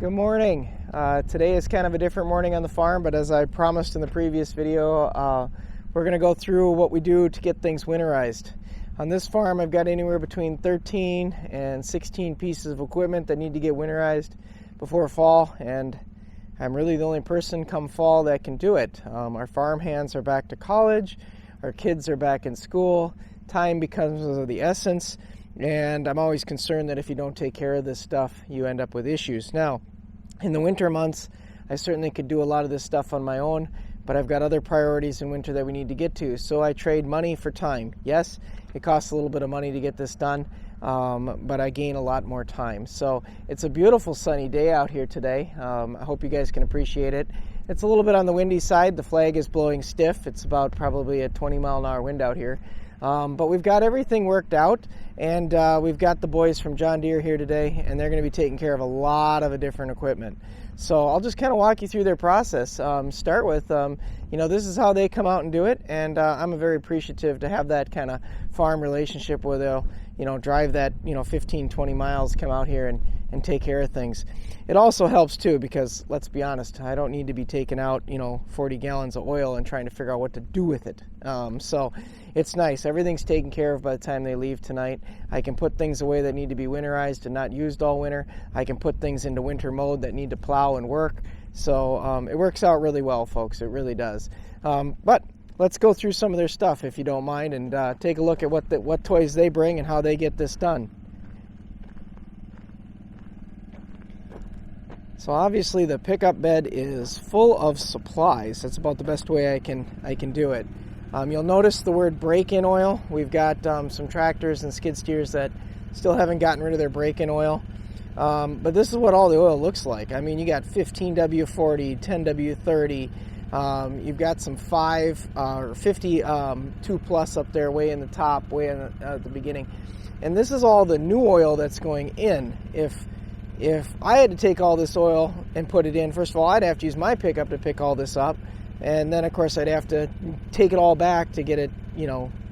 Good morning. Today is kind of a different morning on the farm, but as I promised in the previous video, we're going to go through what we do to get things winterized. On this farm, I've got anywhere between 13 and 16 pieces of equipment that need to get winterized before fall, and I'm really the only person come fall that can do it. Our farm hands are back to college, our kids are back in school, time becomes of the essence, and I'm always concerned that if you don't take care of this stuff, you end up with issues. Now, in the winter months, I certainly could do a lot of this stuff on my own, but I've got other priorities in winter that we need to get to. So I trade money for time. Yes, it costs a little bit of money to get this done, but I gain a lot more time. So it's a beautiful sunny day out here today. I hope you guys can appreciate it. It's a little bit on the windy side. The flag is blowing stiff. It's about probably a 20-mile-an-hour wind out here. But we've got everything worked out, and we've got the boys from John Deere here today, and they're going to be taking care of a lot of different equipment. So I'll just kind of walk you through their process. Start with, this is how they come out and do it, and I'm very appreciative to have that kind of farm relationship where they'll, drive that, 15, 20 miles, come out here and take care of things. It also helps too because, let's be honest, I don't need to be taking out, 40 gallons of oil and trying to figure out what to do with it. So it's nice. Everything's taken care of by the time they leave tonight. I can put things away that need to be winterized and not used all winter. I can put things into winter mode that need to plow and work. So it works out really well, folks. It really does. But let's go through some of their stuff, if you don't mind, and take a look at what toys they bring and how they get this done. So obviously the pickup bed is full of supplies. That's about the best way I can do it. You'll notice the word break-in oil. We've got some tractors and skid steers that still haven't gotten rid of their break-in oil. But this is what all the oil looks like. I mean, you got 15W40, 10W30. You've got some 5 or 50 2 plus up there, way in the top, way at the beginning. And this is all the new oil that's going in. If I had to take all this oil and put it in, first of all, I'd have to use my pickup to pick all this up. And then, of course, I'd have to take it all back to get it,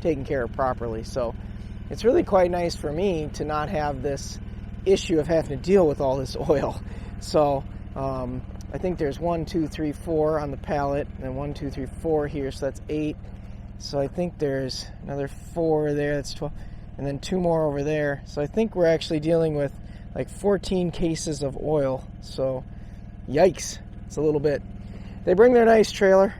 taken care of properly. So it's really quite nice for me to not have this issue of having to deal with all this oil. So I think there's 1, 2, 3, 4 on the pallet, and 1, 2, 3, 4 here, so that's 8. So I think there's another 4 there, that's 12, and then 2 more over there. So I think we're actually dealing with like 14 cases of oil. So yikes, it's a little bit. They bring their nice trailer,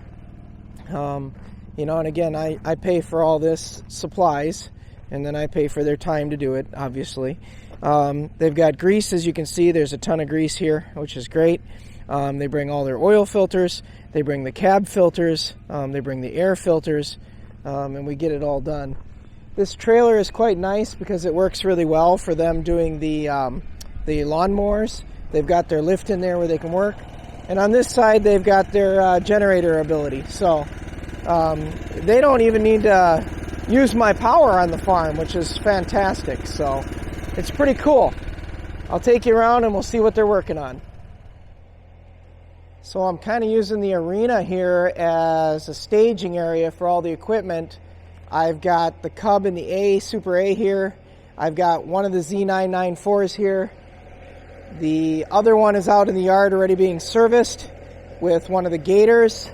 and again, I pay for all this supplies, and then I pay for their time to do it, obviously. They've got grease, as you can see. There's a ton of grease here, which is great. They bring all their oil filters. They bring the cab filters. They bring the air filters, and we get it all done. This trailer is quite nice because it works really well for them doing the lawnmowers. They've got their lift in there where they can work. And on this side, they've got their generator ability. So they don't even need to use my power on the farm, which is fantastic. So it's pretty cool. I'll take you around and we'll see what they're working on. So I'm kind of using the arena here as a staging area for all the equipment. I've got the Cub and the Super A here. I've got one of the Z994s here. The other one is out in the yard already being serviced with one of the Gators,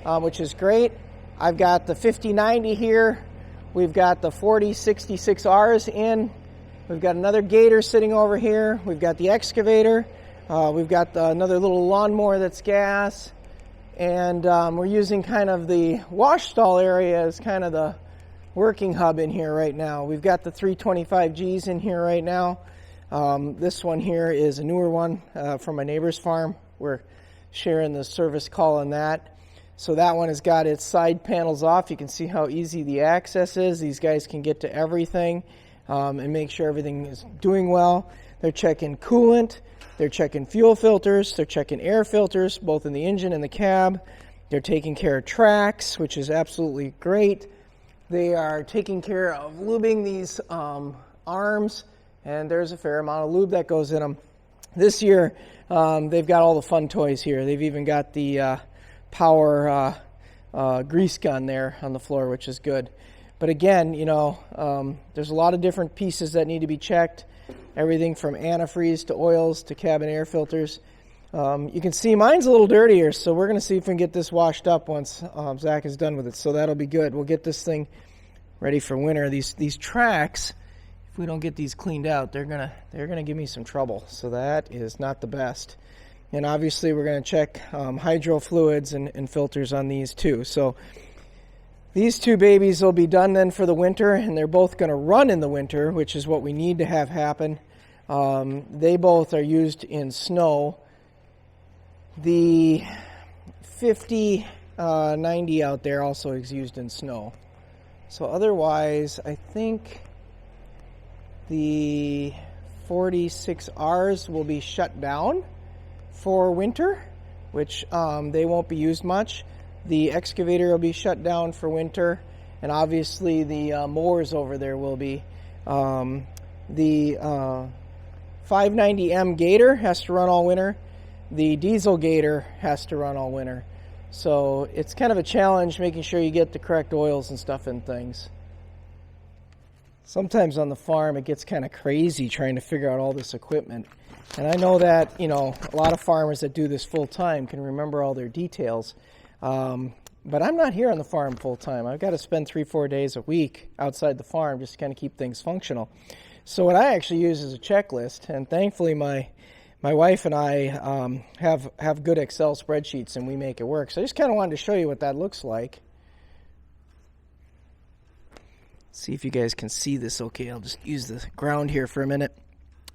which is great. I've got the 5090 here. We've got the 4066Rs in. We've got another Gator sitting over here. We've got the excavator. We've got another little lawnmower that's gas. And we're using kind of the wash stall area as kind of the working hub in here right now. We've got the 325Gs in here right now. This one here is a newer one from my neighbor's farm. We're sharing the service call on that. So that one has got its side panels off. You can see how easy the access is. These guys can get to everything and make sure everything is doing well. They're checking coolant. They're checking fuel filters. They're checking air filters, both in the engine and the cab. They're taking care of tracks, which is absolutely great. They are taking care of lubing these arms. And there's a fair amount of lube that goes in them. This year, they've got all the fun toys here. They've even got the power grease gun there on the floor, which is good. But again, there's a lot of different pieces that need to be checked. Everything from antifreeze to oils to cabin air filters. You can see mine's a little dirtier, so we're going to see if we can get this washed up once Zach is done with it. So that'll be good. We'll get this thing ready for winter. These tracks, if we don't get these cleaned out, they're gonna give me some trouble. So that is not the best. And obviously we're going to check hydro fluids and filters on these too. So these two babies will be done then for the winter, and they're both going to run in the winter, which is what we need to have happen. They both are used in snow. The 5090 out there also is used in snow. So otherwise, I think the 46Rs will be shut down for winter, which they won't be used much. The excavator will be shut down for winter, and obviously the mowers over there will be. The 590M Gator has to run all winter. The diesel Gator has to run all winter. So it's kind of a challenge making sure you get the correct oils and stuff in things. Sometimes on the farm it gets kind of crazy trying to figure out all this equipment. And I know that, a lot of farmers that do this full time can remember all their details. But I'm not here on the farm full time. I've got to spend 3-4 days a week outside the farm just to kind of keep things functional. So what I actually use is a checklist, and thankfully my wife and I have good Excel spreadsheets, and we make it work. So I just kind of wanted to show you what that looks like. See if you guys can see this okay. I'll just use the ground here for a minute.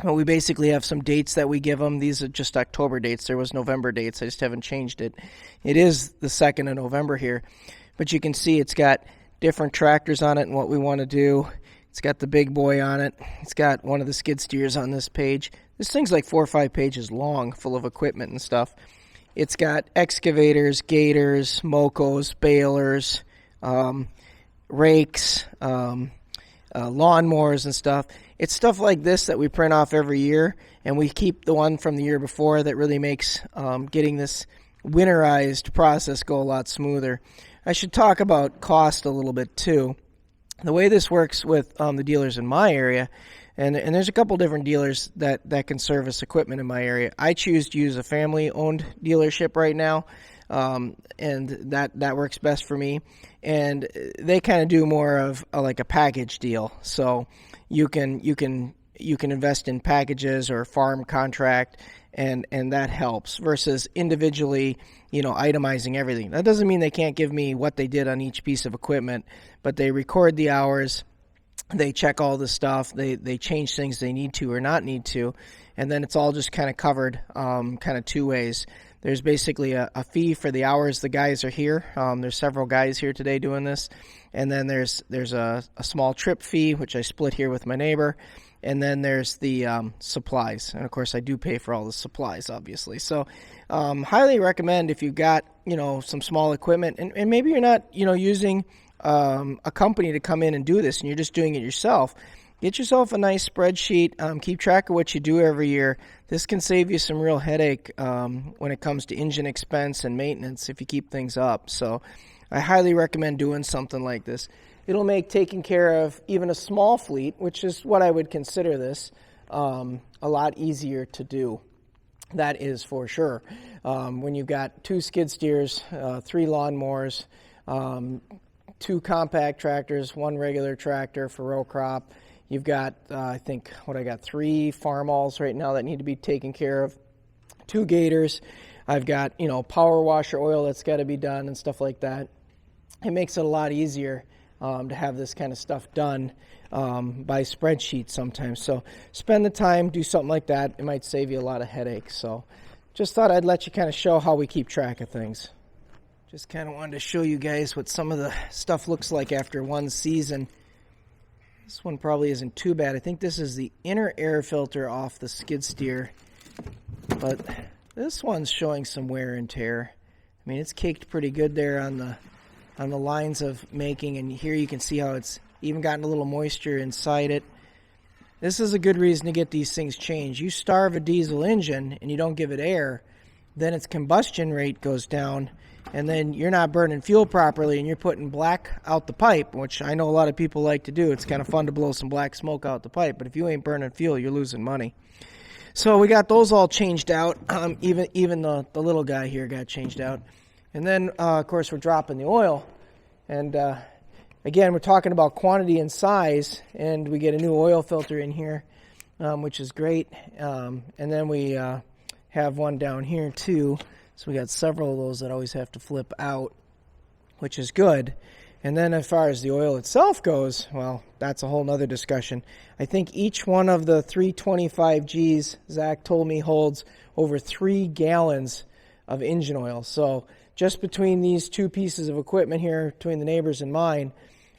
Well, we basically have some dates that we give them. These are just October dates. There was November dates. I just haven't changed it. It is the 2nd of November here. But you can see it's got different tractors on it and what we want to do. It's got the big boy on it. It's got one of the skid steers on this page. This thing's like 4 or 5 pages long, full of equipment and stuff. It's got excavators, gators, mocos, balers, rakes, lawnmowers and stuff. It's stuff like this that we print off every year, and we keep the one from the year before that really makes getting this winterized process go a lot smoother. I should talk about cost a little bit too. The way this works with the dealers in my area, and there's a couple different dealers that can service equipment in my area. I choose to use a family-owned dealership right now, and that works best for me. And they kind of do more of like a package deal. So you can invest in packages or farm contract, and that helps versus individually, itemizing everything. That doesn't mean they can't give me what they did on each piece of equipment, but they record the hours, they check all the stuff, they change things they need to or not need to, and then it's all just kind of covered kind of two ways. There's basically a fee for the hours the guys are here. There's several guys here today doing this. And then there's a small trip fee, which I split here with my neighbor. And then there's the supplies. And, of course, I do pay for all the supplies, obviously. So highly recommend if you've got, some small equipment. And maybe you're not, using a company to come in and do this, and you're just doing it yourself. Get yourself a nice spreadsheet. Keep track of what you do every year. This can save you some real headache when it comes to engine expense and maintenance if you keep things up. So I highly recommend doing something like this. It'll make taking care of even a small fleet, which is what I would consider this, a lot easier to do. That is for sure. When you've got 2 skid steers, 3 lawnmowers, 2 compact tractors, 1 regular tractor for row crop. You've got, I think, 3 farm alls right now that need to be taken care of, 2 gators. I've got, power washer oil that's got to be done and stuff like that. It makes it a lot easier to have this kind of stuff done by spreadsheet sometimes. So spend the time, do something like that. It might save you a lot of headaches. So just thought I'd let you kind of show how we keep track of things. Just kind of wanted to show you guys what some of the stuff looks like after one season. This one probably isn't too bad. I think this is the inner air filter off the skid steer. But this one's showing some wear and tear. I mean, it's caked pretty good there on the lines of making, and here you can see how it's even gotten a little moisture inside it. This is a good reason to get these things changed. You starve a diesel engine and you don't give it air, then its combustion rate goes down, and then you're not burning fuel properly and you're putting black out the pipe, which I know a lot of people like to do. It's kind of fun to blow some black smoke out the pipe, but if you ain't burning fuel, you're losing money. So we got those all changed out. Even the little guy here got changed out. And then, of course, we're dropping the oil. And again, we're talking about quantity and size. And we get a new oil filter in here, which is great. And then we have one down here, too. So we got several of those that always have to flip out, which is good. And then as far as the oil itself goes, well, that's a whole nother discussion. I think each one of the 325Gs, Zach told me, holds over 3 gallons of engine oil. So just between these two pieces of equipment here, between the neighbors and mine,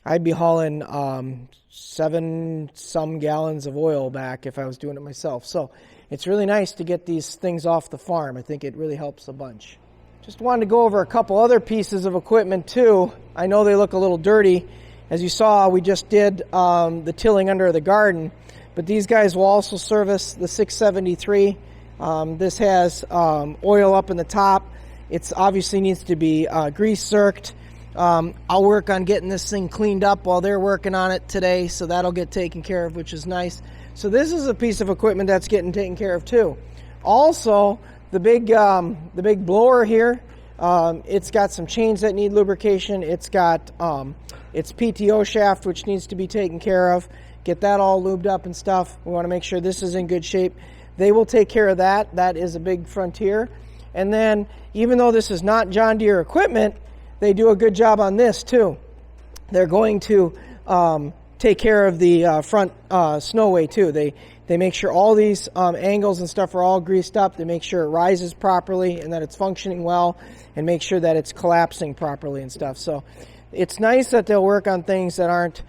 I'd be hauling 7-some gallons of oil back if I was doing it myself. So it's really nice to get these things off the farm. I think it really helps a bunch. Just wanted to go over a couple other pieces of equipment too. I know they look a little dirty. As you saw, we just did the tilling under the garden, but these guys will also service the 673. This has oil up in the top. It obviously needs to be grease circed. I'll work on getting this thing cleaned up while they're working on it today, so that'll get taken care of, which is nice. So this is a piece of equipment that's getting taken care of too. Also, the big blower here, it's got some chains that need lubrication. It's got its PTO shaft, which needs to be taken care of. Get that all lubed up and stuff. We want to make sure this is in good shape. They will take care of that. That is a big Frontier. And then, even though this is not John Deere equipment, they do a good job on this too. They're going to take care of the front snowway too. They make sure all these angles and stuff are all greased up. They make sure it rises properly and that it's functioning well, and make sure that it's collapsing properly and stuff. So it's nice that they'll work on things that aren't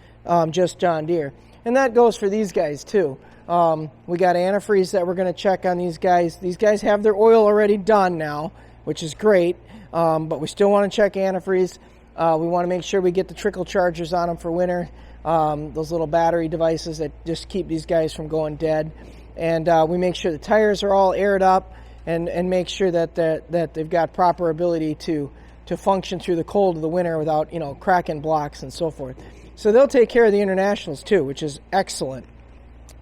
just John Deere. And that goes for these guys too. We got antifreeze that we're going to check on these guys. These guys have their oil already done now, which is great, but we still want to check antifreeze. We want to make sure we get the trickle chargers on them for winter. Those little battery devices that just keep these guys from going dead. And we make sure the tires are all aired up and make sure that they've got proper ability to function through the cold of the winter without, cracking blocks and so forth. So they'll take care of the internationals too, which is excellent.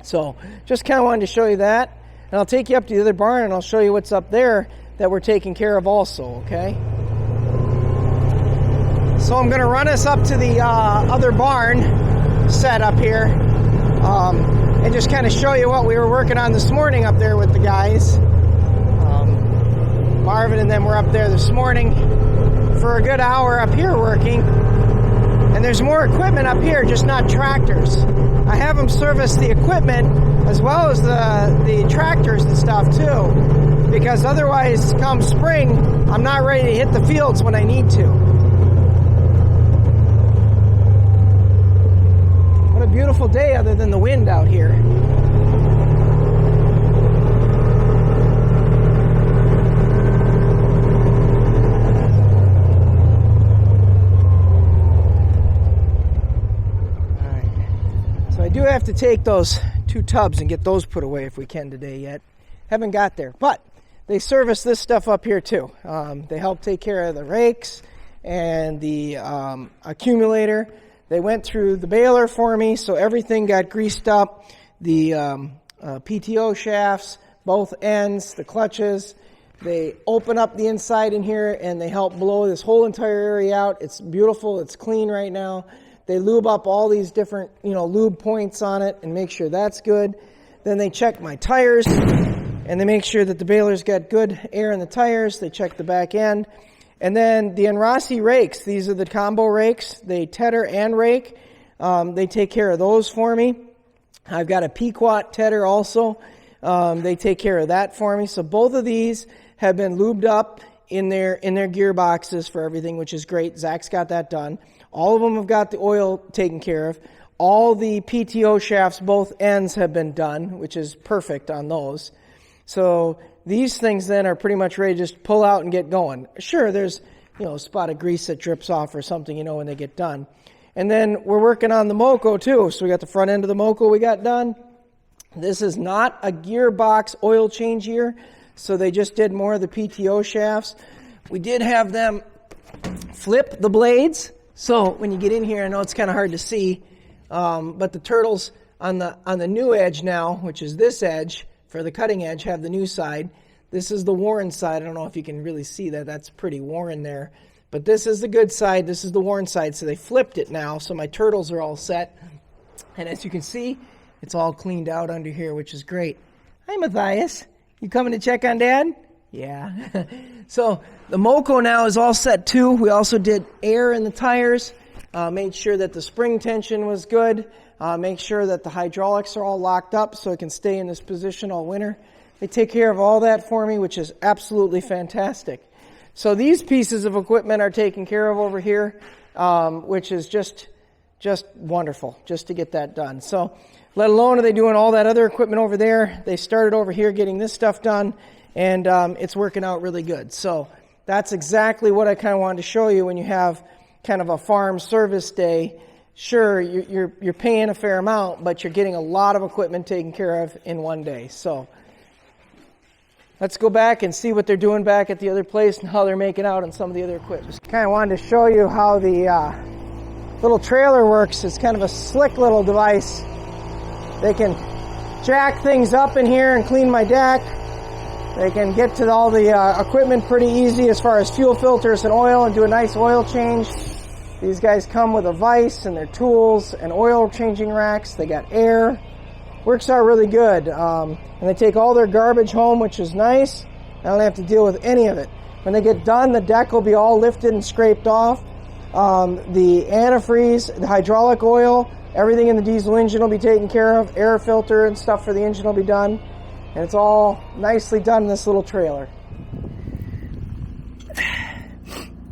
So just kind of wanted to show you that. And I'll take you up to the other barn and I'll show you what's up there that we're taking care of also, okay? So I'm going to run us up to the other barn set up here and just kind of show you what we were working on this morning up there with the guys. Marvin and them were up there this morning for a good hour up here working. And there's more equipment up here, just not tractors. I have them service the equipment as well as the tractors and stuff too, because otherwise come spring I'm not ready to hit the fields when I need to. What a beautiful day other than the wind out here. I do have to take those 2 tubs and get those put away if we can today yet. Haven't got there, but they service this stuff up here too. They help take care of the rakes and the accumulator. They went through the baler for me, so everything got greased up. The PTO shafts, both ends, the clutches. They open up the inside in here and they help blow this whole entire area out. It's beautiful. It's clean right now. They lube up all these different, lube points on it and make sure that's good. Then they check my tires and they make sure that the baler's got good air in the tires. They check the back end. And then the Enrossi rakes, these are the combo rakes. They tedder and rake. They take care of those for me. I've got a Pequot tedder also. They take care of that for me. So both of these have been lubed up in their gearboxes for everything, which is great. Zach's got that done. All of them have got the oil taken care of. All the PTO shafts, both ends, have been done, which is perfect on those. So these things then are pretty much ready to just pull out and get going. Sure, there's a spot of grease that drips off or something, when they get done. And then we're working on the Moco too. So we got the front end of the Moco we got done. This is not a gearbox oil change year, so they just did more of the PTO shafts. We did have them flip the blades. So when you get in here, I know it's kind of hard to see, but the turtles on the new edge now, which is this edge for the cutting edge have the new side. This is the worn side. I don't know if you can really see that. That's pretty worn there. But this is the good side. This is the worn side. So they flipped it now. So my turtles are all set. And as you can see, it's all cleaned out under here, which is great. Hi, Matthias. You coming to check on Dad? Yeah. So the Moco now is all set too. We also did air in the tires. Made sure that the spring tension was good. Make sure that the hydraulics are all locked up so it can stay in this position all winter. They take care of all that for me, which is absolutely fantastic. So these pieces of equipment are taken care of over here, which is just wonderful, just to get that done. So let alone are they doing all that other equipment over there. They started over here getting this stuff done, and it's working out really good. So that's exactly what I kind of wanted to show you when you have kind of a farm service day. Sure, you're paying a fair amount, but you're getting a lot of equipment taken care of in one day. So let's go back and see what they're doing back at the other place and how they're making out on some of the other equipment. Kind of wanted to show you how the little trailer works. It's kind of a slick little device. They can jack things up in here and clean my deck. They can get to all the equipment pretty easy as far as fuel filters and oil and do a nice oil change. These guys come with a vise and their tools and oil changing racks. They got air. Works out really good. And they take all their garbage home, which is nice. I don't have to deal with any of it. When they get done, the deck will be all lifted and scraped off. The antifreeze, the hydraulic oil, everything in the diesel engine will be taken care of. Air filter and stuff for the engine will be done. And it's all nicely done in this little trailer.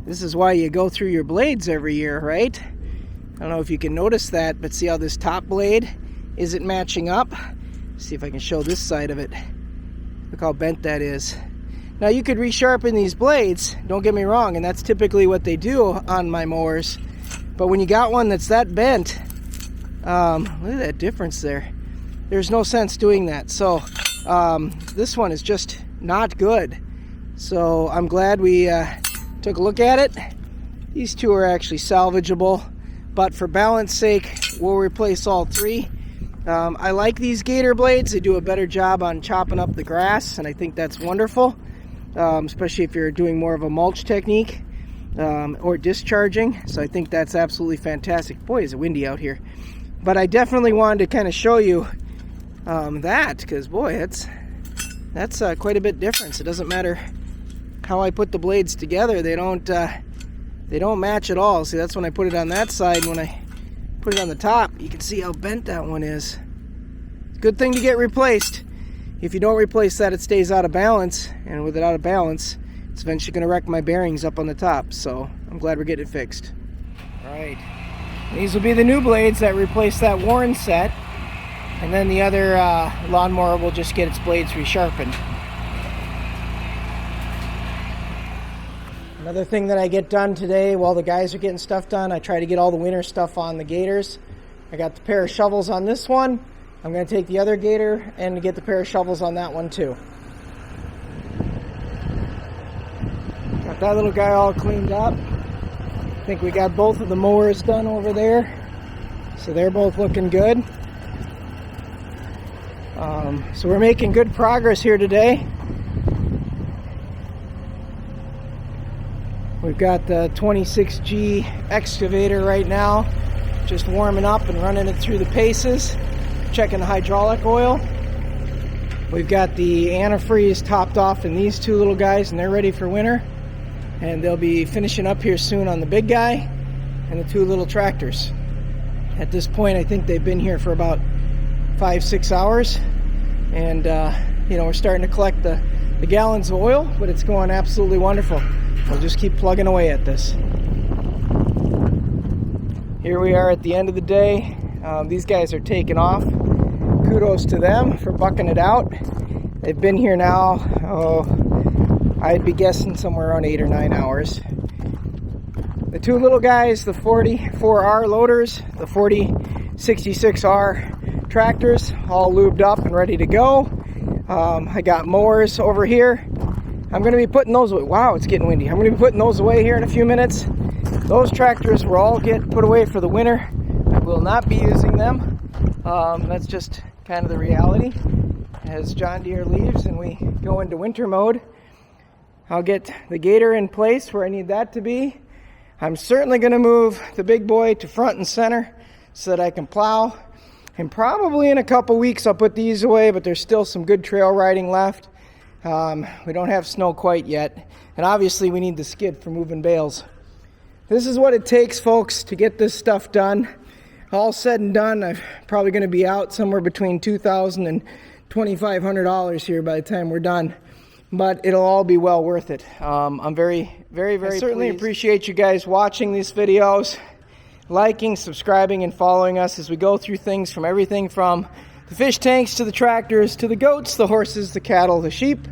This is why you go through your blades every year, right? I don't know if you can notice that, but see how this top blade isn't matching up? See if I can show this side of it. Look how bent that is. Now you could resharpen these blades, don't get me wrong, and that's typically what they do on my mowers. But when you got one that's that bent, look at that difference there. There's no sense doing that. So this one is just not good. So I'm glad we took a look at it. These two are actually salvageable, but for balance sake, we'll replace all three. I like these gator blades. They do a better job on chopping up the grass, and I think that's wonderful, especially if you're doing more of a mulch technique or discharging. So I think that's absolutely fantastic. Boy, is it windy out here. But I definitely wanted to kind of show you that, because boy, that's quite a bit difference. It doesn't matter how I put the blades together, they don't match at all. See, that's when I put it on that side. When I put it on the top, you can see how bent that one is. Good thing to get replaced. If you don't replace that, it stays out of balance, and with it out of balance, it's eventually going to wreck my bearings up on the top. So I'm glad we're getting it fixed. All right, these will be the new blades that replace that worn set, and then the other lawnmower will just get its blades resharpened. Another thing that I get done today while the guys are getting stuff done, I try to get all the winter stuff on the gators. I got the pair of shovels on this one. I'm going to take the other gator and get the pair of shovels on that one too. Got that little guy all cleaned up. I think we got both of the mowers done over there. So they're both looking good. So we're making good progress here today. We've got the 26G excavator right now, just warming up and running it through the paces, checking the hydraulic oil. We've got the antifreeze topped off in these two little guys, and they're ready for winter. And they'll be finishing up here soon on the big guy and the two little tractors. At this point, I think they've been here for about 5-6 hours. And, we're starting to collect the gallons of oil, but it's going absolutely wonderful. We'll just keep plugging away at this. Here we are at the end of the day. These guys are taking off. Kudos to them for bucking it out. They've been here now, I'd be guessing somewhere around 8 or 9 hours. The two little guys, the 44R loaders, the 4066R tractors, all lubed up and ready to go. I got mowers over here. I'm going to be putting those away. Wow, it's getting windy. I'm going to be putting those away here in a few minutes. Those tractors will all get put away for the winter. I will not be using them. That's just kind of the reality. as John Deere leaves and we go into winter mode. I'll get the gator in place where I need that to be. I'm certainly going to move the big boy to front and center so that I can plow. And probably in a couple weeks I'll put these away, but there's still some good trail riding left. We don't have snow quite yet. And obviously we need the skid for moving bales. This is what it takes, folks, to get this stuff done. All said and done, I'm probably going to be out somewhere between $2,000 and $2,500 here by the time we're done. But it'll all be well worth it. I'm very I certainly appreciate you guys watching these videos, liking, subscribing, and following us as we go through things from everything from the fish tanks to the tractors to the goats, the horses, the cattle, the sheep,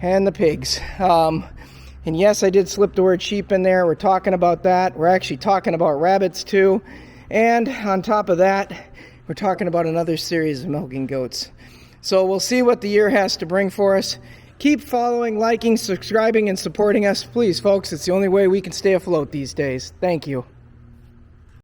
and the pigs. And yes, I did slip the word sheep in there. We're talking about that. We're actually talking about rabbits too. And on top of that, we're talking about another series of milking goats. So we'll see what the year has to bring for us. Keep following, liking, subscribing, and supporting us. Please, folks, it's the only way we can stay afloat these days. Thank you.